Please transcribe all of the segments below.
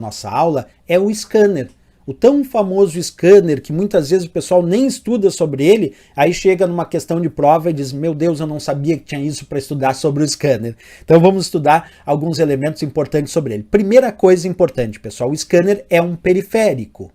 nossa aula é o scanner. O tão famoso scanner que muitas vezes o pessoal nem estuda sobre ele, aí chega numa questão de prova e diz, meu Deus, eu não sabia que tinha isso para estudar sobre o scanner. Então vamos estudar alguns elementos importantes sobre ele. Primeira coisa importante, pessoal, o scanner é um periférico.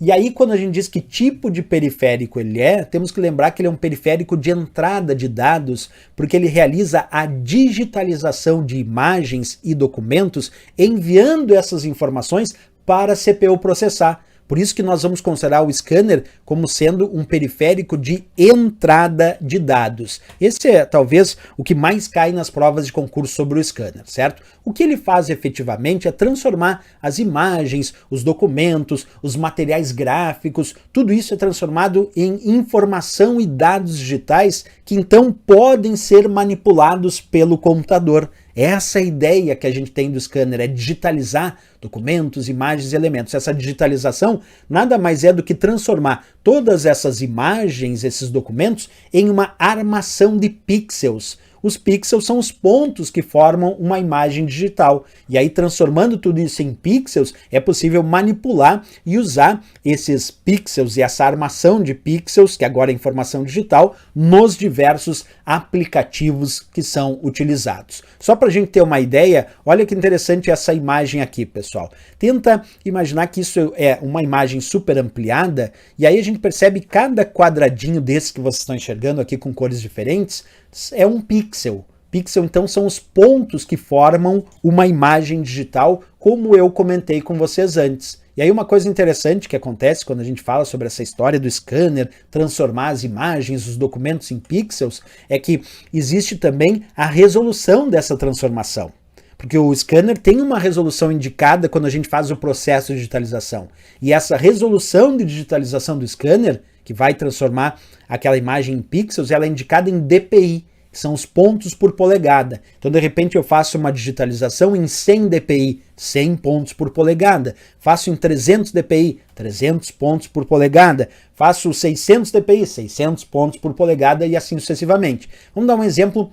E aí, quando a gente diz que tipo de periférico ele é, temos que lembrar que ele é um periférico de entrada de dados, porque ele realiza a digitalização de imagens e documentos, enviando essas informações para a CPU processar. Por isso que nós vamos considerar o scanner como sendo um periférico de entrada de dados. Esse é talvez o que mais cai nas provas de concurso sobre o scanner, certo? O que ele faz efetivamente é transformar as imagens, os documentos, os materiais gráficos, tudo isso é transformado em informação e dados digitais que então podem ser manipulados pelo computador. Essa é a ideia que a gente tem do scanner, é digitalizar documentos, imagens e elementos. Essa digitalização nada mais é do que transformar todas essas imagens, esses documentos, em uma armação de pixels. Os pixels são os pontos que formam uma imagem digital. E aí, transformando tudo isso em pixels, é possível manipular e usar esses pixels e essa armação de pixels, que agora é informação digital, nos diversos aplicativos que são utilizados. Só para a gente ter uma ideia, olha que interessante essa imagem aqui, pessoal. Tenta imaginar que isso é uma imagem super ampliada, e aí a gente percebe cada quadradinho desse que vocês estão enxergando aqui com cores diferentes, é um pixel. Pixel, então, são os pontos que formam uma imagem digital, como eu comentei com vocês antes. E aí uma coisa interessante que acontece quando a gente fala sobre essa história do scanner, transformar as imagens, os documentos em pixels, é que existe também a resolução dessa transformação. Porque o scanner tem uma resolução indicada quando a gente faz o processo de digitalização. E essa resolução de digitalização do scanner, que vai transformar aquela imagem em pixels, ela é indicada em DPI, que são os pontos por polegada. Então, de repente, eu faço uma digitalização em 100 dpi, 100 pontos por polegada. Faço em 300 dpi, 300 pontos por polegada. Faço 600 dpi, 600 pontos por polegada e assim sucessivamente. Vamos dar um exemplo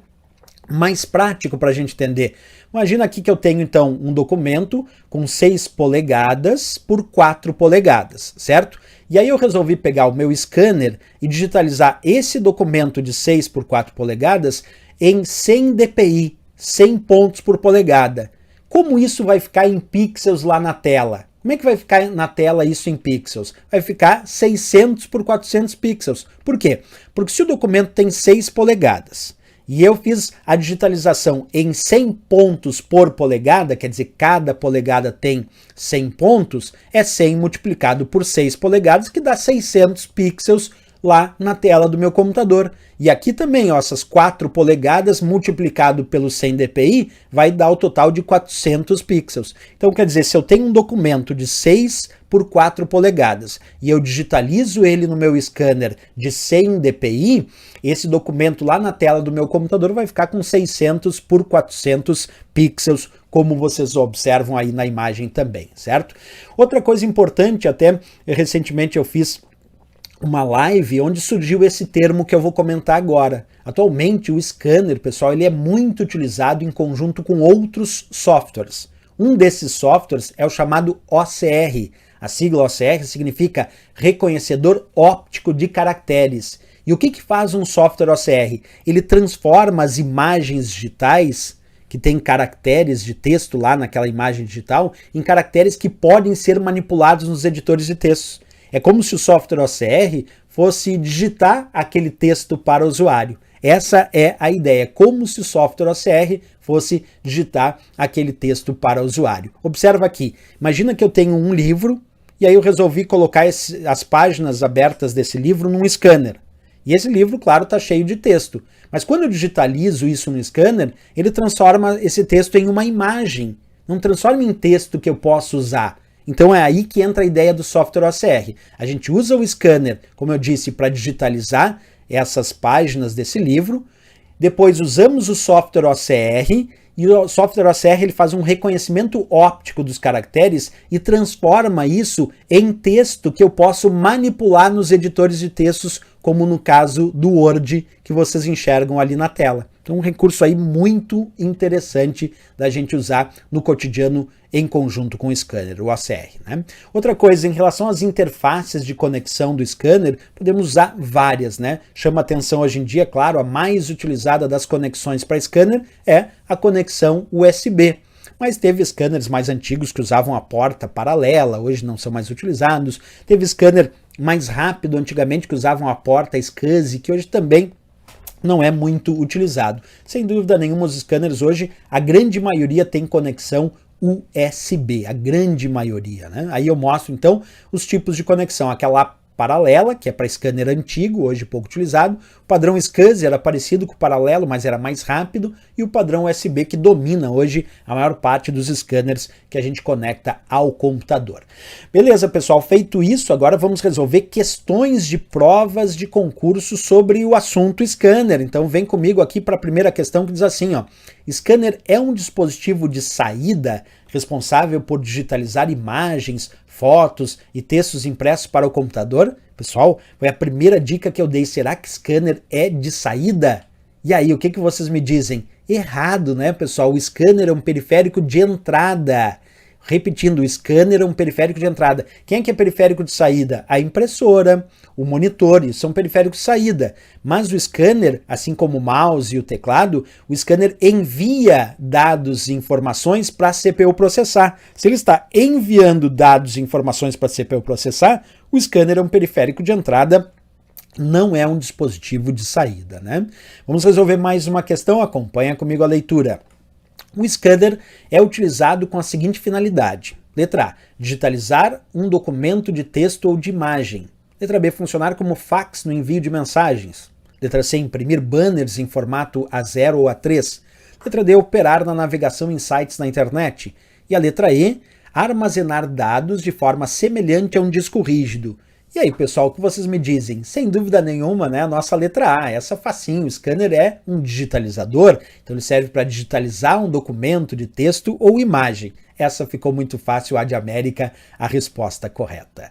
mais prático para a gente entender. Imagina aqui que eu tenho, então, um documento com 6 polegadas por 4 polegadas, certo? E aí eu resolvi pegar o meu scanner e digitalizar esse documento de 6 por 4 polegadas em 100 dpi, 100 pontos por polegada. Como isso vai ficar em pixels lá na tela? Como é que vai ficar na tela isso em pixels? Vai ficar 600 por 400 pixels. Por quê? Porque se o documento tem 6 polegadas, e eu fiz a digitalização em 100 pontos por polegada, quer dizer, cada polegada tem 100 pontos, é 100 multiplicado por 6 polegadas, que dá 600 pixels lá na tela do meu computador. E aqui também, ó, essas 4 polegadas multiplicado pelo 100 dpi vai dar o total de 400 pixels. Então, quer dizer, se eu tenho um documento de 6 por 4 polegadas e eu digitalizo ele no meu scanner de 100 dpi, esse documento lá na tela do meu computador vai ficar com 600 por 400 pixels, como vocês observam aí na imagem também, certo? Outra coisa importante, até recentemente eu fiz uma live onde surgiu esse termo que eu vou comentar agora. Atualmente o scanner, pessoal, ele é muito utilizado em conjunto com outros softwares. Um desses softwares é o chamado OCR. A sigla OCR significa Reconhecedor Óptico de Caracteres. E o que faz um software OCR? Ele transforma as imagens digitais, que tem caracteres de texto lá naquela imagem digital, em caracteres que podem ser manipulados nos editores de textos. É como se o software OCR fosse digitar aquele texto para o usuário. Essa é a ideia, como se o software OCR fosse digitar aquele texto para o usuário. Observa aqui, imagina que eu tenho um livro e aí eu resolvi colocar as páginas abertas desse livro num scanner. E esse livro, claro, está cheio de texto. Mas quando eu digitalizo isso no scanner, ele transforma esse texto em uma imagem. Não transforma em texto que eu posso usar. Então é aí que entra a ideia do software OCR. A gente usa o scanner, como eu disse, para digitalizar essas páginas desse livro. Depois usamos o software OCR e o software OCR ele faz um reconhecimento óptico dos caracteres e transforma isso em texto que eu posso manipular nos editores de textos, como no caso do Word que vocês enxergam ali na tela. Então, um recurso aí muito interessante da gente usar no cotidiano em conjunto com o scanner, o OCR. Né? Outra coisa, em relação às interfaces de conexão do scanner, podemos usar várias. Né? Chama atenção hoje em dia, claro, a mais utilizada das conexões para scanner é a conexão USB. Mas teve scanners mais antigos que usavam a porta paralela, hoje não são mais utilizados. Teve scanner mais rápido antigamente que usavam a porta SCSI, que hoje também não é muito utilizado. Sem dúvida nenhuma, os scanners hoje, a grande maioria tem conexão USB, a grande maioria. Né? Aí eu mostro então os tipos de conexão, aquela paralela, que é para scanner antigo, hoje pouco utilizado. O padrão SCSI era parecido com o paralelo, mas era mais rápido. E o padrão USB, que domina hoje a maior parte dos scanners que a gente conecta ao computador. Beleza, pessoal, feito isso, agora vamos resolver questões de provas de concurso sobre o assunto scanner. Então vem comigo aqui para a primeira questão que diz assim, ó: scanner é um dispositivo de saída responsável por digitalizar imagens, fotos e textos impressos para o computador? Pessoal, foi a primeira dica que eu dei. Será que scanner é de saída? E aí, o que vocês me dizem? Errado, né, pessoal? O scanner é um periférico de entrada. Repetindo, o scanner é um periférico de entrada. Quem é que é periférico de saída? A impressora, o monitor, isso são periféricos de saída. Mas o scanner, assim como o mouse e o teclado, o scanner envia dados e informações para a CPU processar. Se ele está enviando dados e informações para a CPU processar, o scanner é um periférico de entrada, não é um dispositivo de saída, né? Vamos resolver mais uma questão, acompanha comigo a leitura. O scanner é utilizado com a seguinte finalidade. Letra A, digitalizar um documento de texto ou de imagem. Letra B, funcionar como fax no envio de mensagens. Letra C, imprimir banners em formato A0 ou A3. Letra D, operar na navegação em sites na internet. E a letra E, armazenar dados de forma semelhante a um disco rígido. E aí, pessoal, o que vocês me dizem? Sem dúvida nenhuma, né, a nossa letra A, essa facinho. O scanner é um digitalizador, então ele serve para digitalizar um documento de texto ou imagem. Essa ficou muito fácil, a de América, a resposta correta.